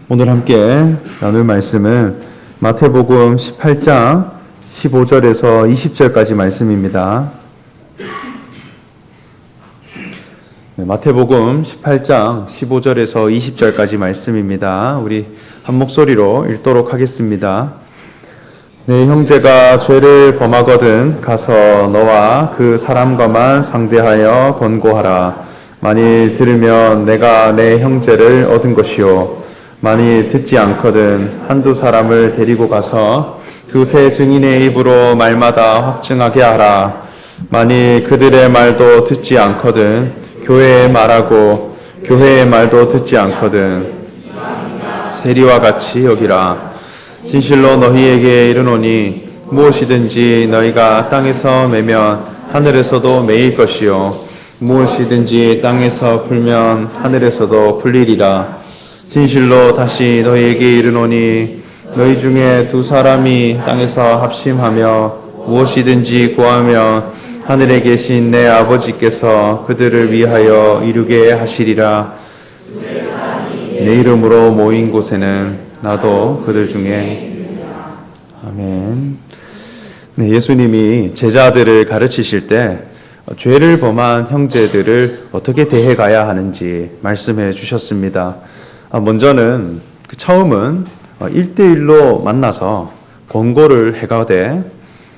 오늘 함께 나눌 말씀은 마태복음 18장 15절에서 20절까지 말씀입니다. 마태복음 18장 15절에서 20절까지 말씀입니다. 우리 한 목소리로 읽도록 하겠습니다. 내 형제가 죄를 범하거든 가서 너와 그 사람과만 상대하여 권고하라. 만일 들으면 내가 내 형제를 얻은 것이요 만일 듣지 않거든 한두 사람을 데리고 가서 두세 증인의 입으로 말마다 확증하게 하라. 만일 그들의 말도 듣지 않거든 교회의 말하고 교회의 말도 듣지 않거든 세리와 같이 여기라. 진실로 너희에게 이르노니 무엇이든지 너희가 땅에서 매면 하늘에서도 매일 것이요 무엇이든지 땅에서 풀면 하늘에서도 풀리리라. 진실로 다시 너희에게 이르노니 너희 중에 두 사람이 땅에서 합심하며 무엇이든지 구하면 하늘에 계신 내 아버지께서 그들을 위하여 이루게 하시리라. 내 이름으로 모인 곳에는 나도 그들 중에. 아멘. 네, 예수님이 제자들을 가르치실 때 죄를 범한 형제들을 어떻게 대해가야 하는지 말씀해 주셨습니다. 먼저는 처음은 1대1로 만나서 권고를 해가되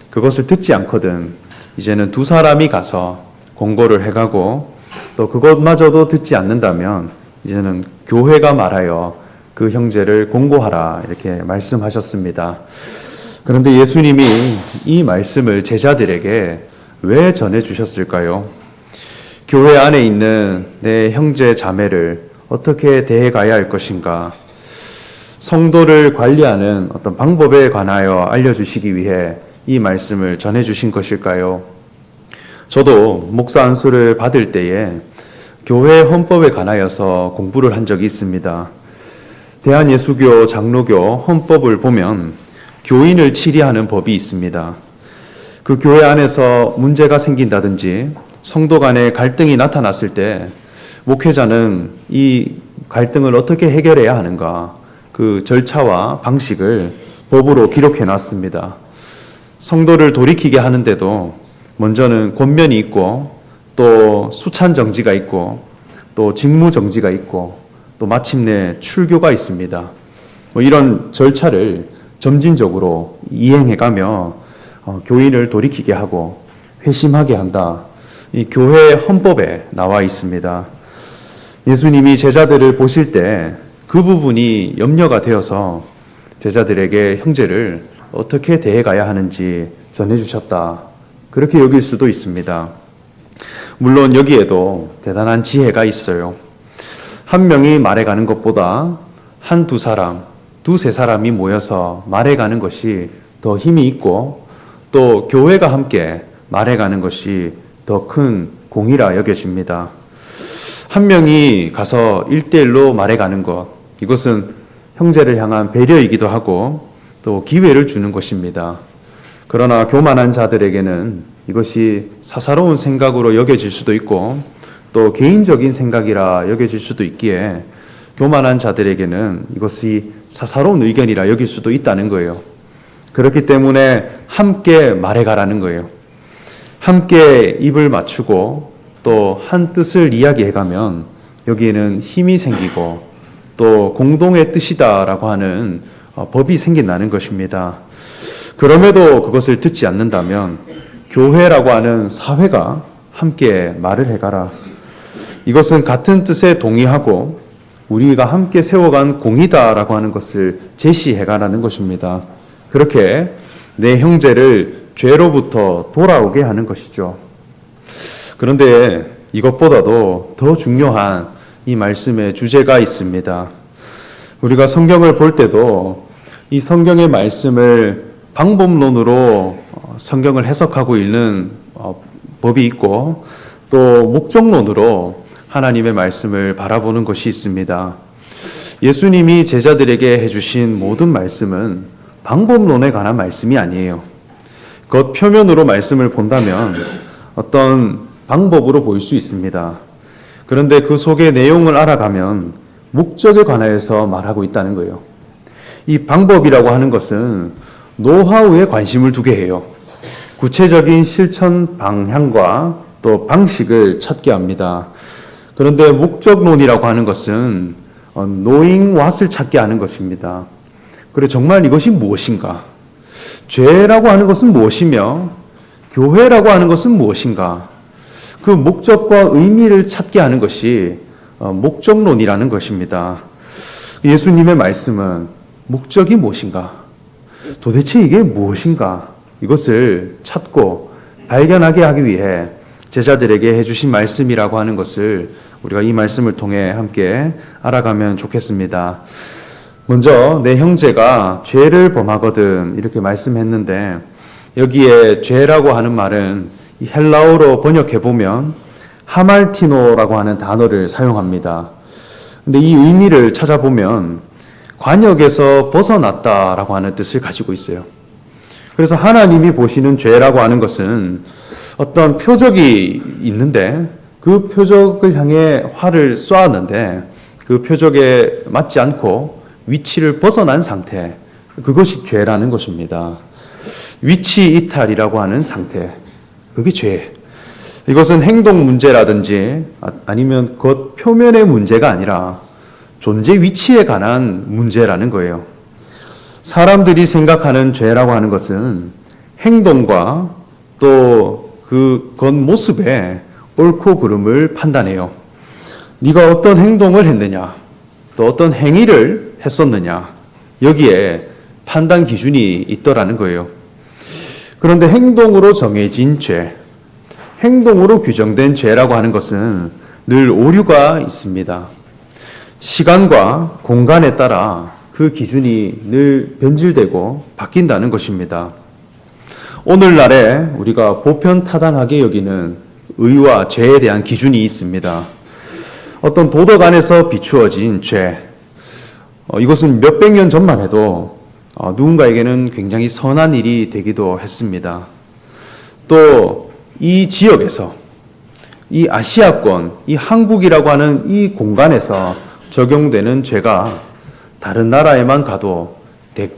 그것을 듣지 않거든 이제는 두 사람이 가서 권고를 해가고 또 그것마저도 듣지 않는다면 이제는 교회가 말하여 그 형제를 권고하라 이렇게 말씀하셨습니다. 그런데 예수님이 이 말씀을 제자들에게 왜 전해주셨을까요? 교회 안에 있는 내 형제 자매를 어떻게 대해가야 할 것인가? 성도를 관리하는 어떤 방법에 관하여 알려주시기 위해 이 말씀을 전해주신 것일까요? 저도 목사 안수를 받을 때에 교회 헌법에 관하여서 공부를 한 적이 있습니다. 대한예수교 장로교 헌법을 보면 교인을 치리하는 법이 있습니다. 그 교회 안에서 문제가 생긴다든지 성도 간의 갈등이 나타났을 때 목회자는 이 갈등을 어떻게 해결해야 하는가 그 절차와 방식을 법으로 기록해 놨습니다. 성도를 돌이키게 하는데도 먼저는 권면이 있고 또 수찬 정지가 있고 또 직무 정지가 있고 또 마침내 출교가 있습니다. 이런 절차를 점진적으로 이행해가며 교인을 돌이키게 하고 회심하게 한다. 이 교회 헌법에 나와 있습니다. 예수님이 제자들을 보실 때 그 부분이 염려가 되어서 제자들에게 형제를 어떻게 대해가야 하는지 전해주셨다. 그렇게 여길 수도 있습니다. 물론 여기에도 대단한 지혜가 있어요. 한 명이 말해가는 것보다 한두 사람, 두세 사람이 모여서 말해가는 것이 더 힘이 있고 또 교회가 함께 말해가는 것이 더 큰 공이라 여겨집니다. 한 명이 가서 1대1로 말해가는 것, 이것은 형제를 향한 배려이기도 하고 또 기회를 주는 것입니다. 그러나 교만한 자들에게는 이것이 사사로운 생각으로 여겨질 수도 있고 또 개인적인 생각이라 여겨질 수도 있기에 교만한 자들에게는 이것이 사사로운 의견이라 여길 수도 있다는 거예요. 그렇기 때문에 함께 말해가라는 거예요. 함께 입을 맞추고 또 한 뜻을 이야기해가면 여기에는 힘이 생기고 또 공동의 뜻이다라고 하는 법이 생긴다는 것입니다. 그럼에도 그것을 듣지 않는다면 교회라고 하는 사회가 함께 말을 해가라. 이것은 같은 뜻에 동의하고 우리가 함께 세워간 공이다라고 하는 것을 제시해가라는 것입니다. 그렇게 내 형제를 죄로부터 돌아오게 하는 것이죠. 그런데 이것보다도 더 중요한 이 말씀의 주제가 있습니다. 우리가 성경을 볼 때도 이 성경의 말씀을 방법론으로 성경을 해석하고 읽는 법이 있고 또 목적론으로 하나님의 말씀을 바라보는 것이 있습니다. 예수님이 제자들에게 해주신 모든 말씀은 방법론에 관한 말씀이 아니에요. 겉 표면으로 말씀을 본다면 어떤 방법으로 보일 수 있습니다. 그런데 그 속의 내용을 알아가면 목적에 관하여서 말하고 있다는 거예요. 이 방법이라고 하는 것은 노하우에 관심을 두게 해요. 구체적인 실천 방향과 또 방식을 찾게 합니다. 그런데 목적론이라고 하는 것은 knowing what을 찾게 하는 것입니다. 그리고 정말 이것이 무엇인가? 죄라고 하는 것은 무엇이며 교회라고 하는 것은 무엇인가? 그 목적과 의미를 찾게 하는 것이 목적론이라는 것입니다. 예수님의 말씀은 목적이 무엇인가? 도대체 이게 무엇인가? 이것을 찾고 발견하게 하기 위해 제자들에게 해주신 말씀이라고 하는 것을 우리가 이 말씀을 통해 함께 알아가면 좋겠습니다. 먼저 내 형제가 죄를 범하거든 이렇게 말씀했는데 여기에 죄라고 하는 말은 헬라어로 번역해 보면 하말티노라고 하는 단어를 사용합니다. 근데 이 의미를 찾아보면 관역에서 벗어났다라고 하는 뜻을 가지고 있어요. 그래서 하나님이 보시는 죄라고 하는 것은 어떤 표적이 있는데 그 표적을 향해 활을 쏘았는데 그 표적에 맞지 않고 위치를 벗어난 상태, 그것이 죄라는 것입니다. 위치 이탈이라고 하는 상태, 그게 죄. 이것은 행동 문제라든지 아니면 겉 표면의 문제가 아니라 존재 위치에 관한 문제라는 거예요. 사람들이 생각하는 죄라고 하는 것은 행동과 또 그 겉모습에 옳고 그름을 판단해요. 네가 어떤 행동을 했느냐, 또 어떤 행위를 했었느냐, 여기에 판단 기준이 있더라는 거예요. 그런데 행동으로 정해진 죄, 행동으로 규정된 죄라고 하는 것은 늘 오류가 있습니다. 시간과 공간에 따라 그 기준이 늘 변질되고 바뀐다는 것입니다. 오늘날에 우리가 보편타당하게 여기는 의와 죄에 대한 기준이 있습니다. 어떤 도덕 안에서 비추어진 죄, 이것은 몇백 년 전만 해도 누군가에게는 굉장히 선한 일이 되기도 했습니다. 또 이 지역에서, 이 아시아권, 이 한국이라고 하는 이 공간에서 적용되는 죄가 다른 나라에만 가도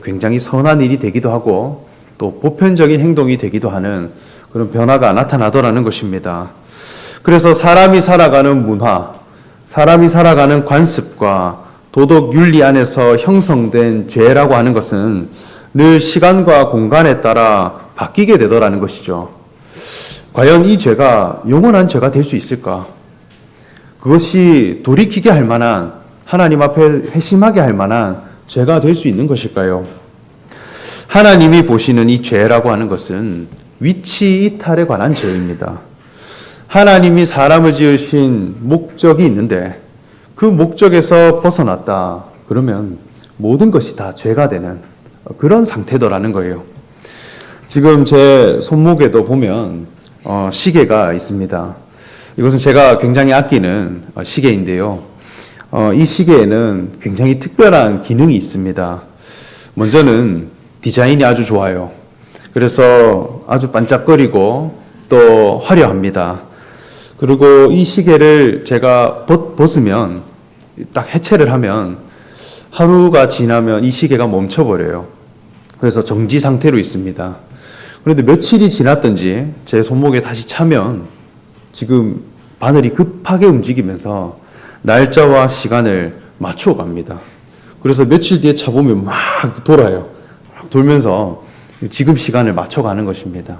굉장히 선한 일이 되기도 하고 또 보편적인 행동이 되기도 하는 그런 변화가 나타나더라는 것입니다. 그래서 사람이 살아가는 문화, 사람이 살아가는 관습과 도덕 윤리 안에서 형성된 죄라고 하는 것은 늘 시간과 공간에 따라 바뀌게 되더라는 것이죠. 과연 이 죄가 영원한 죄가 될 수 있을까? 그것이 돌이키게 할 만한, 하나님 앞에 회심하게 할 만한 죄가 될 수 있는 것일까요? 하나님이 보시는 이 죄라고 하는 것은 위치 이탈에 관한 죄입니다. 하나님이 사람을 지으신 목적이 있는데 그 목적에서 벗어났다 그러면 모든 것이 다 죄가 되는 그런 상태더라는 거예요. 지금 제 손목에도 보면 시계가 있습니다. 이것은 제가 굉장히 아끼는 시계인데요. 이 시계에는 굉장히 특별한 기능이 있습니다. 먼저는 디자인이 아주 좋아요. 그래서 아주 반짝거리고 또 화려합니다. 그리고 이 시계를 제가 벗으면, 딱 해체를 하면 하루가 지나면 이 시계가 멈춰버려요. 그래서 정지 상태로 있습니다. 그런데 며칠이 지났든지 제 손목에 다시 차면 지금 바늘이 급하게 움직이면서 날짜와 시간을 맞춰 갑니다. 그래서 며칠 뒤에 차보면 막 돌아요. 막 돌면서 지금 시간을 맞춰가는 것입니다.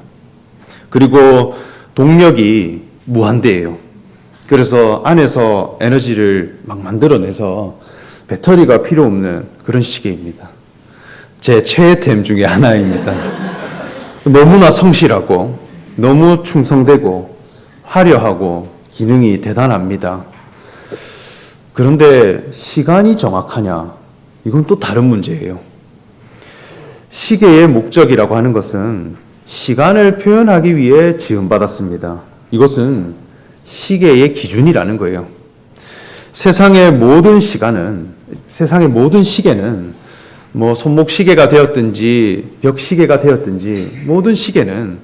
그리고 동력이 무한대예요. 그래서 안에서 에너지를 막 만들어내서 배터리가 필요 없는 그런 시계입니다. 제 최애템 중에 하나입니다. 너무나 성실하고 너무 충성되고 화려하고 기능이 대단합니다. 그런데 시간이 정확하냐? 이건 또 다른 문제예요. 시계의 목적이라고 하는 것은 시간을 표현하기 위해 지음받았습니다. 이것은 시계의 기준이라는 거예요. 세상의 모든 시계는 뭐 손목 시계가 되었든지 벽 시계가 되었든지 모든 시계는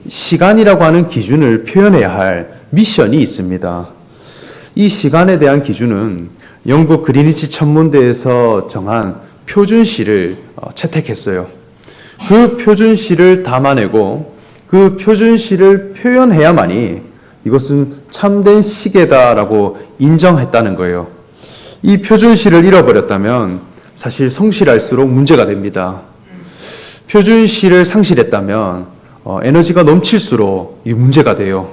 시간이라고 하는 기준을 표현해야 할 미션이 있습니다. 이 시간에 대한 기준은 영국 그리니치 천문대에서 정한 표준시를 채택했어요. 그 표준시를 담아내고 그 표준시를 표현해야만이 이것은 참된 시계다라고 인정했다는 거예요. 이 표준시를 잃어버렸다면 사실 성실할수록 문제가 됩니다. 표준시를 상실했다면 에너지가 넘칠수록 이 문제가 돼요.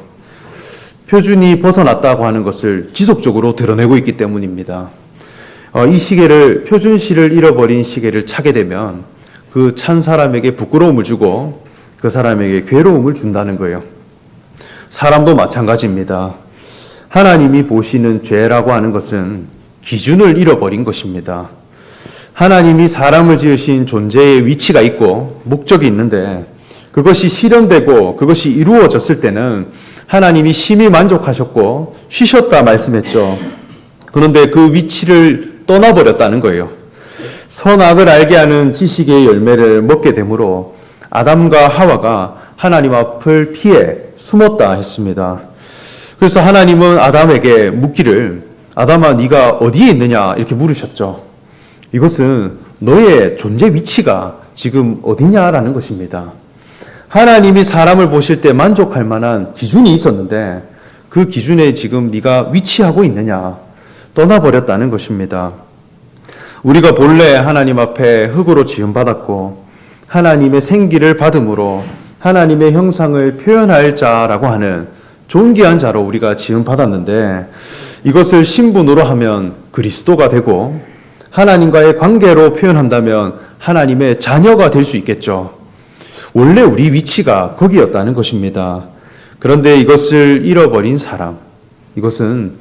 표준이 벗어났다고 하는 것을 지속적으로 드러내고 있기 때문입니다. 이 시계를, 표준시를 잃어버린 시계를 차게 되면 그 찬 사람에게 부끄러움을 주고 그 사람에게 괴로움을 준다는 거예요. 사람도 마찬가지입니다. 하나님이 보시는 죄라고 하는 것은 기준을 잃어버린 것입니다. 하나님이 사람을 지으신 존재의 위치가 있고 목적이 있는데 그것이 실현되고 그것이 이루어졌을 때는 하나님이 심히 만족하셨고 쉬셨다 말씀했죠. 그런데 그 위치를 떠나버렸다는 거예요. 선악을 알게 하는 지식의 열매를 먹게 되므로 아담과 하와가 하나님 앞을 피해 숨었다 했습니다. 그래서 하나님은 아담에게 묻기를 아담아 네가 어디에 있느냐 이렇게 물으셨죠. 이것은 너의 존재 위치가 지금 어디냐라는 것입니다. 하나님이 사람을 보실 때 만족할 만한 기준이 있었는데 그 기준에 지금 네가 위치하고 있느냐 떠나버렸다는 것입니다. 우리가 본래 하나님 앞에 흙으로 지음받았고 하나님의 생기를 받음으로 하나님의 형상을 표현할 자라고 하는 존귀한 자로 우리가 지음받았는데 이것을 신분으로 하면 그리스도가 되고 하나님과의 관계로 표현한다면 하나님의 자녀가 될 수 있겠죠. 원래 우리 위치가 거기였다는 것입니다. 그런데 이것을 잃어버린 사람, 이것은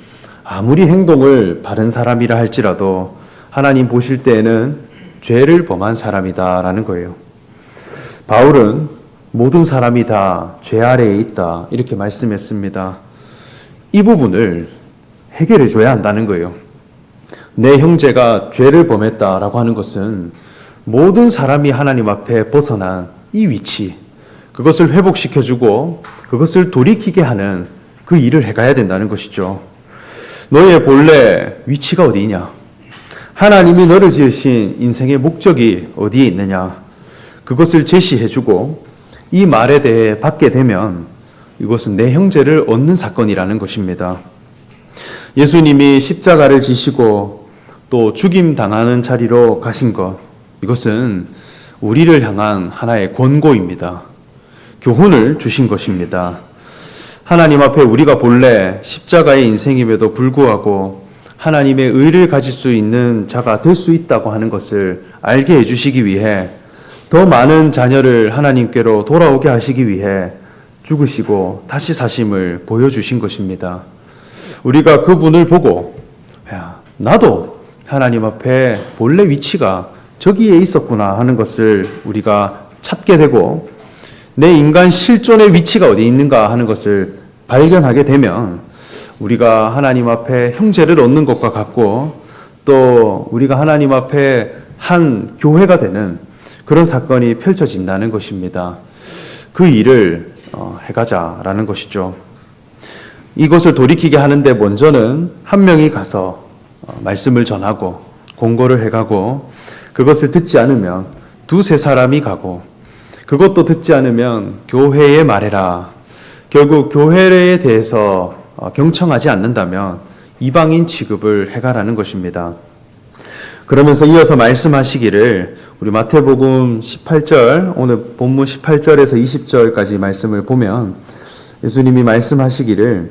아무리 행동을 바른 사람이라 할지라도 하나님 보실 때에는 죄를 범한 사람이다라는 거예요. 바울은 모든 사람이 다 죄 아래에 있다 이렇게 말씀했습니다. 이 부분을 해결해 줘야 한다는 거예요. 내 형제가 죄를 범했다라고 하는 것은 모든 사람이 하나님 앞에 벗어난 이 위치, 그것을 회복시켜주고 그것을 돌이키게 하는 그 일을 해가야 된다는 것이죠. 너의 본래 위치가 어디냐? 하나님이 너를 지으신 인생의 목적이 어디에 있느냐? 그것을 제시해주고 이 말에 대해 받게 되면 이것은 내 형제를 얻는 사건이라는 것입니다. 예수님이 십자가를 지시고 또 죽임 당하는 자리로 가신 것, 이것은 우리를 향한 하나의 권고입니다. 교훈을 주신 것입니다. 하나님 앞에 우리가 본래 십자가의 인생임에도 불구하고 하나님의 의를 가질 수 있는 자가 될 수 있다고 하는 것을 알게 해주시기 위해 더 많은 자녀를 하나님께로 돌아오게 하시기 위해 죽으시고 다시 사심을 보여주신 것입니다. 우리가 그분을 보고 나도 하나님 앞에 본래 위치가 저기에 있었구나 하는 것을 우리가 찾게 되고 내 인간 실존의 위치가 어디 있는가 하는 것을 발견하게 되면 우리가 하나님 앞에 형제를 얻는 것과 같고 또 우리가 하나님 앞에 한 교회가 되는 그런 사건이 펼쳐진다는 것입니다. 그 일을 해가자라는 것이죠. 이것을 돌이키게 하는데 먼저는 한 명이 가서 말씀을 전하고 공고를 해가고 그것을 듣지 않으면 두세 사람이 가고 그것도 듣지 않으면 교회에 말해라. 결국 교회에 대해서 경청하지 않는다면 이방인 취급을 해가라는 것입니다. 그러면서 이어서 말씀하시기를 우리 마태복음 18절 오늘 본문 18절에서 20절까지 말씀을 보면 예수님이 말씀하시기를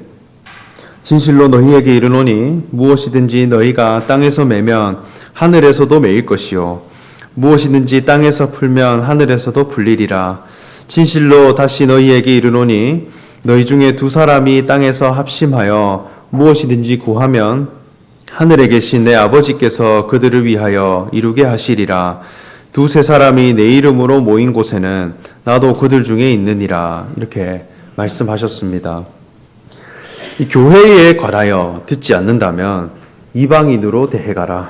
진실로 너희에게 이르노니 무엇이든지 너희가 땅에서 매면 하늘에서도 매일 것이요 무엇이든지 땅에서 풀면 하늘에서도 풀리리라. 진실로 다시 너희에게 이르노니 너희 중에 두 사람이 땅에서 합심하여 무엇이든지 구하면 하늘에 계신 내 아버지께서 그들을 위하여 이루게 하시리라. 두세 사람이 내 이름으로 모인 곳에는 나도 그들 중에 있느니라. 이렇게 말씀하셨습니다. 이 교회에 관하여 듣지 않는다면 이방인으로 대해가라.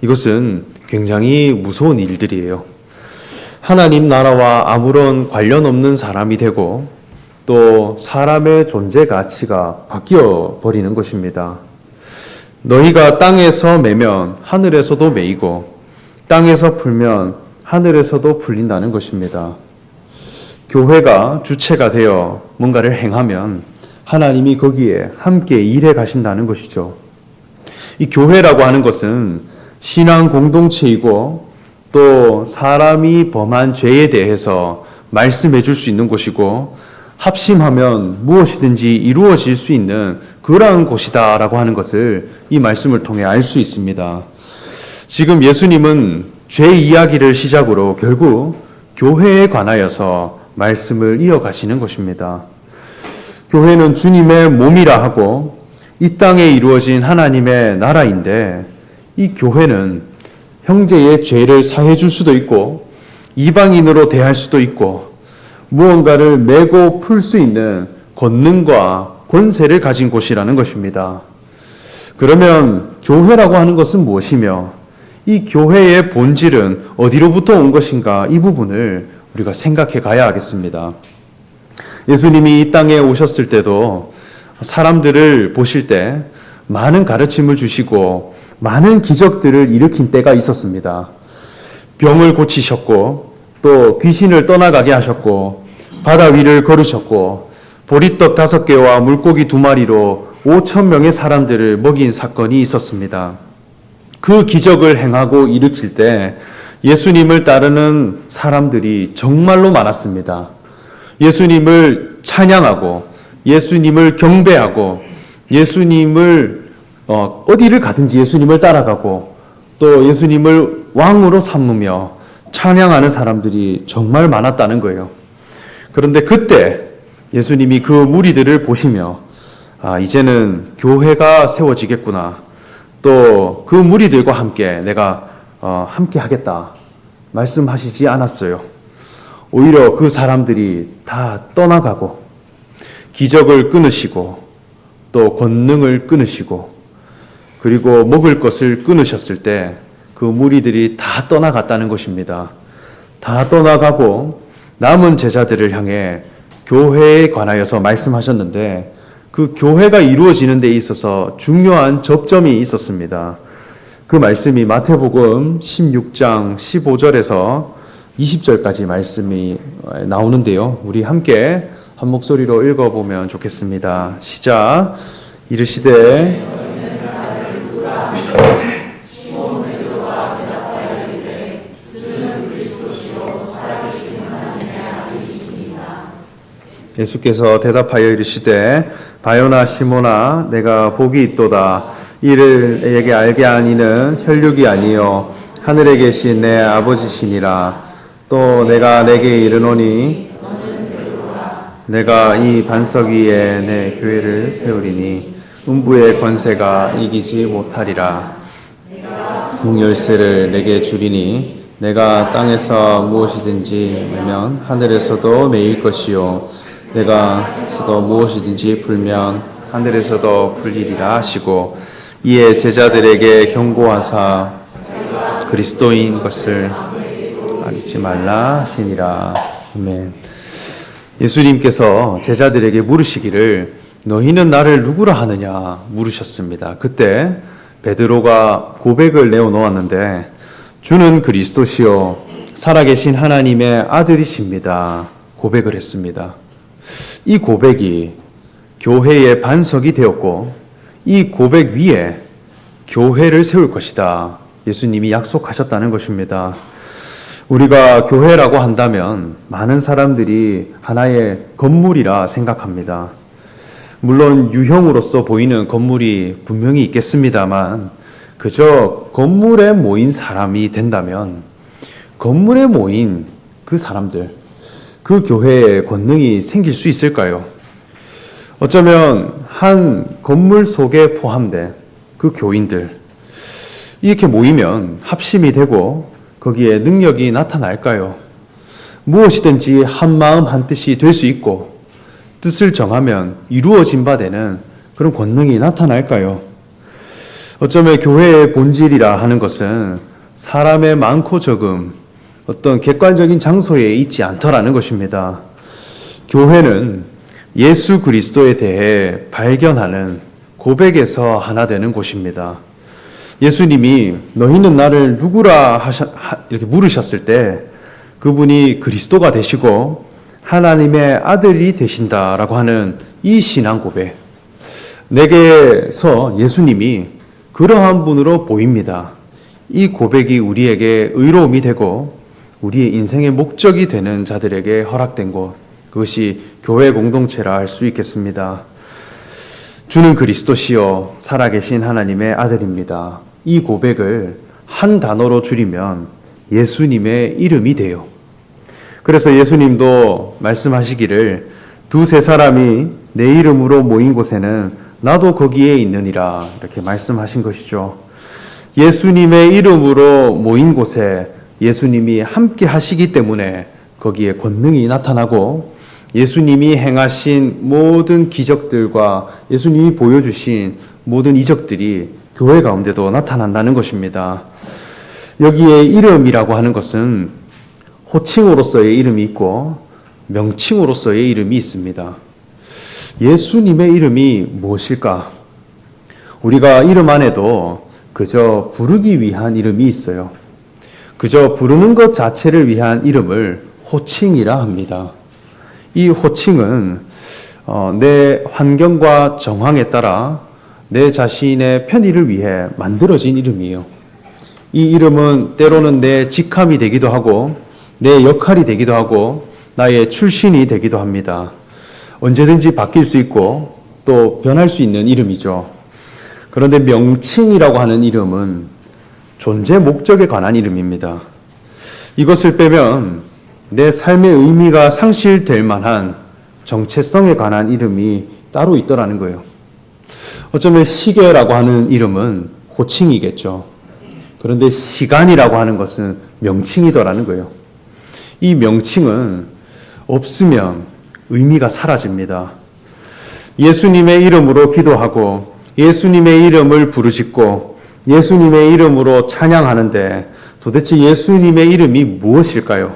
이것은 굉장히 무서운 일들이에요. 하나님 나라와 아무런 관련 없는 사람이 되고 또 사람의 존재 가치가 바뀌어 버리는 것입니다. 너희가 땅에서 매면 하늘에서도 매이고 땅에서 풀면 하늘에서도 풀린다는 것입니다. 교회가 주체가 되어 뭔가를 행하면 하나님이 거기에 함께 일해 가신다는 것이죠. 이 교회라고 하는 것은 신앙 공동체이고 또 사람이 범한 죄에 대해서 말씀해 줄 수 있는 곳이고 합심하면 무엇이든지 이루어질 수 있는 그러한 곳이다라고 하는 것을 이 말씀을 통해 알 수 있습니다. 지금 예수님은 죄 이야기를 시작으로 결국 교회에 관하여서 말씀을 이어가시는 것입니다. 교회는 주님의 몸이라 하고 이 땅에 이루어진 하나님의 나라인데 이 교회는 형제의 죄를 사해 줄 수도 있고 이방인으로 대할 수도 있고 무언가를 메고 풀 수 있는 권능과 권세를 가진 곳이라는 것입니다. 그러면 교회라고 하는 것은 무엇이며 이 교회의 본질은 어디로부터 온 것인가 이 부분을 우리가 생각해 가야 하겠습니다. 예수님이 이 땅에 오셨을 때도 사람들을 보실 때 많은 가르침을 주시고 많은 기적들을 일으킨 때가 있었습니다. 병을 고치셨고 또 귀신을 떠나가게 하셨고 바다 위를 걸으셨고 보리떡 5개와 물고기 2마리로 5,000명의 사람들을 먹인 사건이 있었습니다. 그 기적을 행하고 일으킬 때 예수님을 따르는 사람들이 정말로 많았습니다. 예수님을 찬양하고 예수님을 경배하고 예수님을 어디를 가든지 예수님을 따라가고 또 예수님을 왕으로 삼으며 찬양하는 사람들이 정말 많았다는 거예요. 그런데 그때 예수님이 그 무리들을 보시며 이제는 교회가 세워지겠구나. 또 그 무리들과 함께 내가 함께 하겠다. 말씀하시지 않았어요. 오히려 그 사람들이 다 떠나가고 기적을 끊으시고 또 권능을 끊으시고 그리고 먹을 것을 끊으셨을 때 그 무리들이 다 떠나갔다는 것입니다. 다 떠나가고 남은 제자들을 향해 교회에 관하여서 말씀하셨는데 그 교회가 이루어지는 데 있어서 중요한 접점이 있었습니다. 그 말씀이 마태복음 16장 15절에서 20절까지 말씀이 나오는데요. 우리 함께 한 목소리로 읽어보면 좋겠습니다. 시작. 이르시되 예수께서 대답하여 이르시되 바요나 시몬아 내가 복이 있도다. 이를 내게 알게 하니는 혈육이 아니요 하늘에 계신 내 아버지시니라. 또 내가 내게 이르노니 내가 이 반석 위에 내 교회를 세우리니 음부의 권세가 이기지 못하리라. 문열쇠를 내게 주리니 내가 땅에서 무엇이든지 매면 하늘에서도 매일 것이요 내가 에서도 무엇이든지 풀면 하늘에서도 풀리리라 하시고 이에 제자들에게 경고하사 그리스도인 것을 알지 말라 하시니라. 아멘. 예수님께서 제자들에게 물으시기를 너희는 나를 누구라 하느냐 물으셨습니다. 그때 베드로가 고백을 내어놓았는데 주는 그리스도시요 살아계신 하나님의 아들이십니다. 고백을 했습니다. 이 고백이 교회의 반석이 되었고 이 고백 위에 교회를 세울 것이다. 예수님이 약속하셨다는 것입니다. 우리가 교회라고 한다면 많은 사람들이 하나의 건물이라 생각합니다. 물론 유형으로서 보이는 건물이 분명히 있겠습니다만 그저 건물에 모인 사람이 된다면 건물에 모인 그 사람들 그 교회에 권능이 생길 수 있을까요? 어쩌면 한 건물 속에 포함된 그 교인들 이렇게 모이면 합심이 되고 거기에 능력이 나타날까요? 무엇이든지 한 마음 한 뜻이 될 수 있고 뜻을 정하면 이루어진 바 되는 그런 권능이 나타날까요? 어쩌면 교회의 본질이라 하는 것은 사람의 많고 적음 어떤 객관적인 장소에 있지 않더라는 것입니다. 교회는 예수 그리스도에 대해 발견하는 고백에서 하나 되는 곳입니다. 예수님이 너희는 나를 누구라 이렇게 물으셨을 때 그분이 그리스도가 되시고 하나님의 아들이 되신다라고 하는 이 신앙 고백. 내게서 예수님이 그러한 분으로 보입니다. 이 고백이 우리에게 의로움이 되고 우리의 인생의 목적이 되는 자들에게 허락된 곳, 그것이 교회 공동체라 할 수 있겠습니다. 주는 그리스도시요 살아계신 하나님의 아들입니다. 이 고백을 한 단어로 줄이면 예수님의 이름이 돼요. 그래서 예수님도 말씀하시기를 두세 사람이 내 이름으로 모인 곳에는 나도 거기에 있느니라 이렇게 말씀하신 것이죠. 예수님의 이름으로 모인 곳에 예수님이 함께 하시기 때문에 거기에 권능이 나타나고 예수님이 행하신 모든 기적들과 예수님이 보여주신 모든 이적들이 교회 가운데도 나타난다는 것입니다. 여기에 이름이라고 하는 것은 호칭으로서의 이름이 있고 명칭으로서의 이름이 있습니다. 예수님의 이름이 무엇일까? 우리가 이름 안에도 그저 부르기 위한 이름이 있어요. 그저 부르는 것 자체를 위한 이름을 호칭이라 합니다. 이 호칭은 내 환경과 정황에 따라 내 자신의 편의를 위해 만들어진 이름이에요. 이 이름은 때로는 내 직함이 되기도 하고 내 역할이 되기도 하고 나의 출신이 되기도 합니다. 언제든지 바뀔 수 있고 또 변할 수 있는 이름이죠. 그런데 명칭이라고 하는 이름은 존재 목적에 관한 이름입니다. 이것을 빼면 내 삶의 의미가 상실될 만한 정체성에 관한 이름이 따로 있더라는 거예요. 어쩌면 시계라고 하는 이름은 호칭이겠죠. 그런데 시간이라고 하는 것은 명칭이더라는 거예요. 이 명칭은 없으면 의미가 사라집니다. 예수님의 이름으로 기도하고 예수님의 이름을 부르짖고 예수님의 이름으로 찬양하는데 도대체 예수님의 이름이 무엇일까요?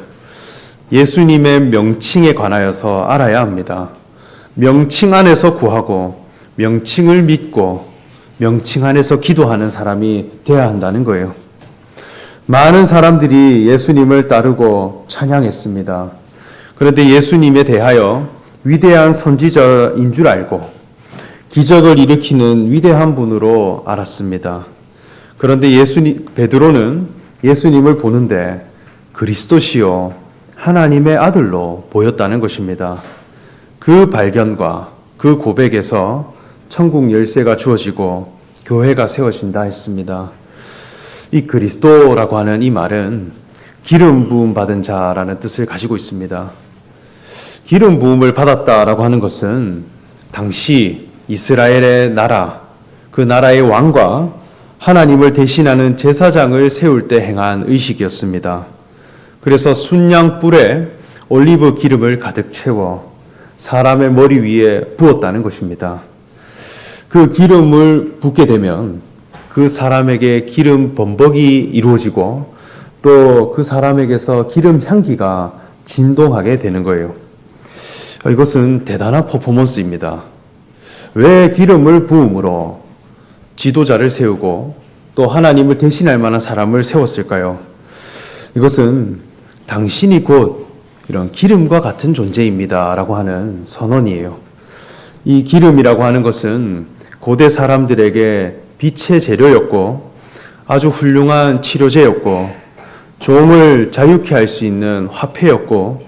예수님의 명칭에 관하여서 알아야 합니다. 명칭 안에서 구하고 명칭을 믿고 명칭 안에서 기도하는 사람이 되어야 한다는 거예요. 많은 사람들이 예수님을 따르고 찬양했습니다. 그런데 예수님에 대하여 위대한 선지자인 줄 알고 기적을 일으키는 위대한 분으로 알았습니다. 그런데 베드로는 예수님을 보는데 그리스도시요 하나님의 아들로 보였다는 것입니다. 그 발견과 그 고백에서 천국 열쇠가 주어지고 교회가 세워진다 했습니다. 이 그리스도라고 하는 이 말은 기름 부음 받은 자라는 뜻을 가지고 있습니다. 기름 부음을 받았다라고 하는 것은 당시 이스라엘의 나라, 그 나라의 왕과 하나님을 대신하는 제사장을 세울 때 행한 의식이었습니다. 그래서 순양 뿔에 올리브 기름을 가득 채워 사람의 머리 위에 부었다는 것입니다. 그 기름을 붓게 되면 그 사람에게 기름 범벅이 이루어지고 또 그 사람에게서 기름 향기가 진동하게 되는 거예요. 이것은 대단한 퍼포먼스입니다. 왜 기름을 부음으로 지도자를 세우고 또 하나님을 대신할 만한 사람을 세웠을까요? 이것은 당신이 곧 이런 기름과 같은 존재입니다 라고 하는 선언이에요. 이 기름이라고 하는 것은 고대 사람들에게 빛의 재료였고 아주 훌륭한 치료제였고 종을 자유케 할 수 있는 화폐였고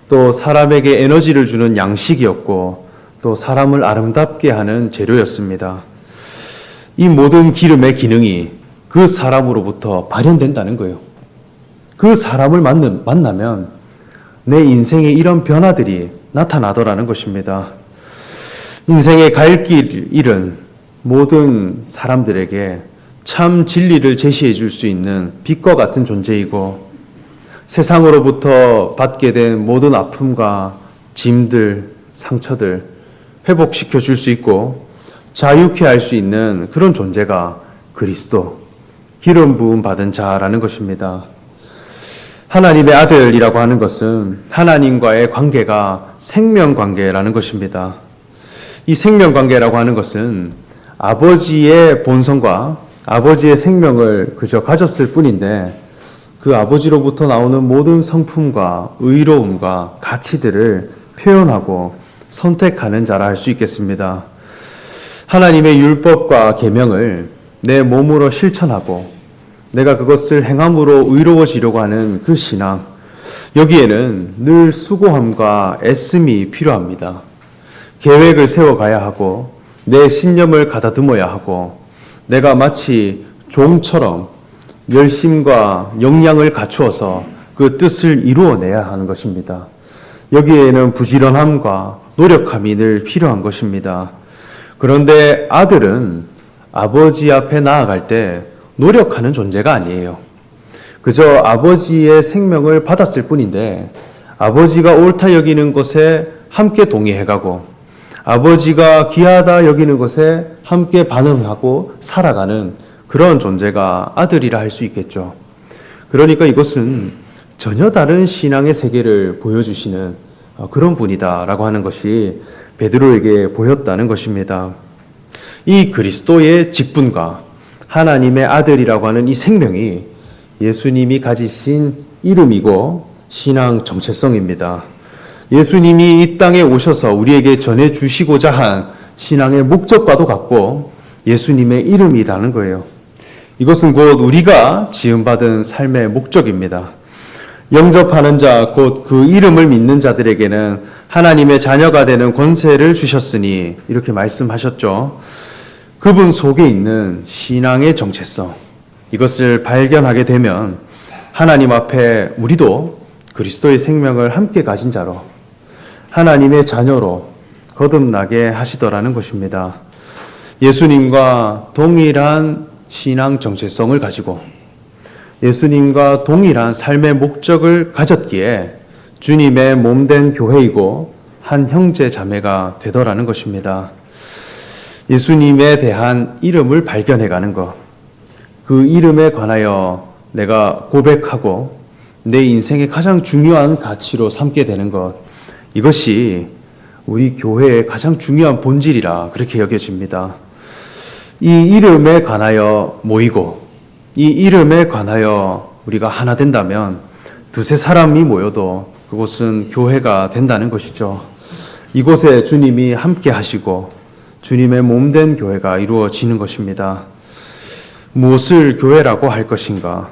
또 사람에게 에너지를 주는 양식이었고 또 사람을 아름답게 하는 재료였습니다. 이 모든 기름의 기능이 그 사람으로부터 발현된다는 거예요. 그 사람을 만나면 내 인생에 이런 변화들이 나타나더라는 것입니다. 인생의 갈 길 잃은 모든 사람들에게 참 진리를 제시해 줄 수 있는 빛과 같은 존재이고 세상으로부터 받게 된 모든 아픔과 짐들, 상처들 회복시켜 줄 수 있고 자유케 할 수 있는 그런 존재가 그리스도, 기름 부음 받은 자라는 것입니다. 하나님의 아들이라고 하는 것은 하나님과의 관계가 생명관계라는 것입니다. 이 생명관계라고 하는 것은 아버지의 본성과 아버지의 생명을 그저 가졌을 뿐인데 그 아버지로부터 나오는 모든 성품과 의로움과 가치들을 표현하고 선택하는 자라 할 수 있겠습니다. 하나님의 율법과 계명을 내 몸으로 실천하고 내가 그것을 행함으로 의로워지려고 하는 그 신앙, 여기에는 늘 수고함과 애씀이 필요합니다. 계획을 세워가야 하고 내 신념을 가다듬어야 하고 내가 마치 종처럼 열심과 역량을 갖추어서 그 뜻을 이루어내야 하는 것입니다. 여기에는 부지런함과 노력함이 늘 필요한 것입니다. 그런데 아들은 아버지 앞에 나아갈 때 노력하는 존재가 아니에요. 그저 아버지의 생명을 받았을 뿐인데 아버지가 옳다 여기는 것에 함께 동의해가고 아버지가 귀하다 여기는 것에 함께 반응하고 살아가는 그런 존재가 아들이라 할 수 있겠죠. 그러니까 이것은 전혀 다른 신앙의 세계를 보여주시는 그런 분이다라고 하는 것이 베드로에게 보였다는 것입니다. 이 그리스도의 직분과 하나님의 아들이라고 하는 이 생명이 예수님이 가지신 이름이고 신앙 정체성입니다. 예수님이 이 땅에 오셔서 우리에게 전해주시고자 한 신앙의 목적과도 같고 예수님의 이름이라는 거예요. 이것은 곧 우리가 지음받은 삶의 목적입니다. 영접하는 자, 곧 그 이름을 믿는 자들에게는 하나님의 자녀가 되는 권세를 주셨으니 이렇게 말씀하셨죠. 그분 속에 있는 신앙의 정체성, 이것을 발견하게 되면 하나님 앞에 우리도 그리스도의 생명을 함께 가진 자로 하나님의 자녀로 거듭나게 하시더라는 것입니다. 예수님과 동일한 신앙 정체성을 가지고 예수님과 동일한 삶의 목적을 가졌기에 주님의 몸된 교회이고 한 형제 자매가 되더라는 것입니다. 예수님에 대한 이름을 발견해가는 것, 그 이름에 관하여 내가 고백하고 내 인생의 가장 중요한 가치로 삼게 되는 것, 이것이 우리 교회의 가장 중요한 본질이라 그렇게 여겨집니다. 이 이름에 관하여 모이고 이 이름에 관하여 우리가 하나 된다면 두세 사람이 모여도 그곳은 교회가 된다는 것이죠. 이곳에 주님이 함께 하시고 주님의 몸된 교회가 이루어지는 것입니다. 무엇을 교회라고 할 것인가?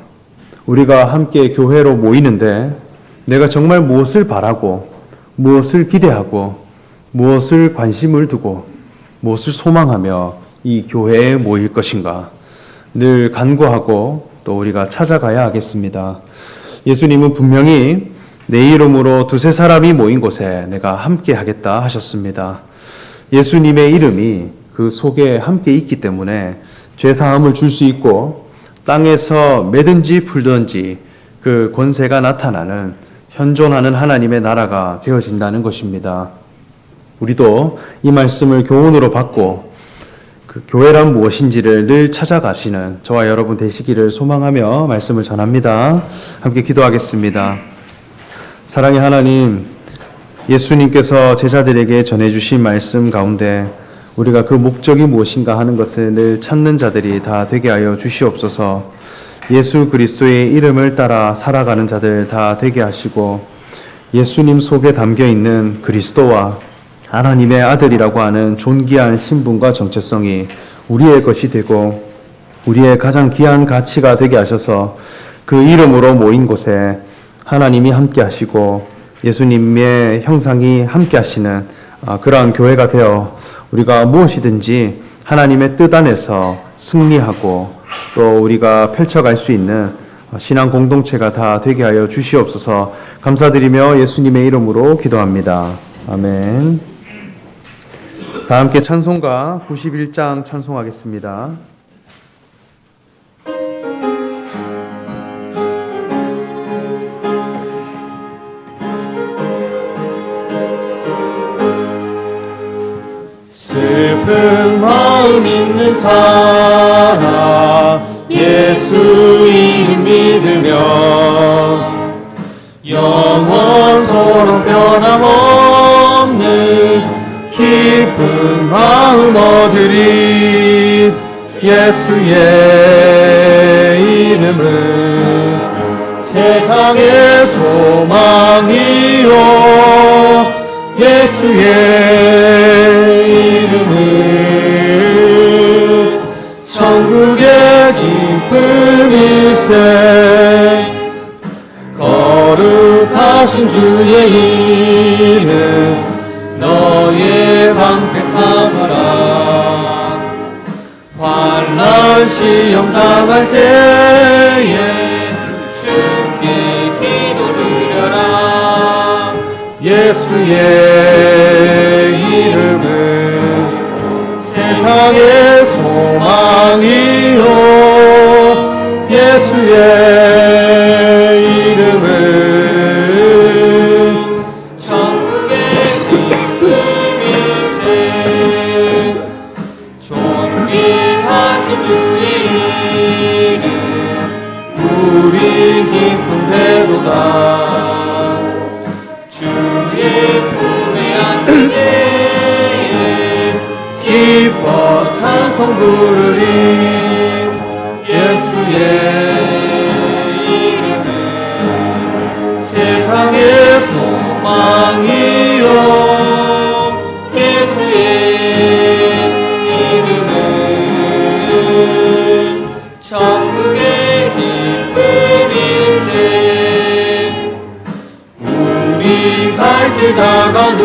우리가 함께 교회로 모이는데 내가 정말 무엇을 바라고 무엇을 기대하고 무엇을 관심을 두고 무엇을 소망하며 이 교회에 모일 것인가? 늘 간구하고 또 우리가 찾아가야 하겠습니다. 예수님은 분명히 내 이름으로 두세 사람이 모인 곳에 내가 함께 하겠다 하셨습니다. 예수님의 이름이 그 속에 함께 있기 때문에 죄사함을 줄 수 있고 땅에서 매든지 풀든지 그 권세가 나타나는 현존하는 하나님의 나라가 되어진다는 것입니다. 우리도 이 말씀을 교훈으로 받고 그 교회란 무엇인지를 늘 찾아가시는 저와 여러분 되시기를 소망하며 말씀을 전합니다. 함께 기도하겠습니다. 사랑의 하나님, 예수님께서 제자들에게 전해주신 말씀 가운데 우리가 그 목적이 무엇인가 하는 것을 늘 찾는 자들이 다 되게 하여 주시옵소서. 예수 그리스도의 이름을 따라 살아가는 자들 다 되게 하시고 예수님 속에 담겨있는 그리스도와 하나님의 아들이라고 하는 존귀한 신분과 정체성이 우리의 것이 되고 우리의 가장 귀한 가치가 되게 하셔서 그 이름으로 모인 곳에 하나님이 함께 하시고 예수님의 형상이 함께 하시는 그러한 교회가 되어 우리가 무엇이든지 하나님의 뜻 안에서 승리하고 또 우리가 펼쳐갈 수 있는 신앙 공동체가 다 되게 하여 주시옵소서. 감사드리며 예수님의 이름으로 기도합니다. 아멘. 다 함께 찬송가 91장 찬송하겠습니다. 슬픈 마음 있는 사람 예수 이름 믿으며 영원토록 변함없는 기쁜 마음 얻으리. 예수의 이름은 세상의 소망이요 예수의 이름은 천국의 기쁨일세 거룩하신 주의 이름 너의 방패 삼아라 환난 시험 당할 때에 주께 기도 드려라 예수의 이름은 세상의 소망이요 예수의 이름은 천국의 기쁨일세 존귀하신 주의 이름 우리 기쁨 되도다 주의 품에 앉을 때에 기뻐 찬송 부르리 예수의 이름은 세상의 소망이요 예수의 이름은 천국의 기쁨일세 우리 갈 길 다가도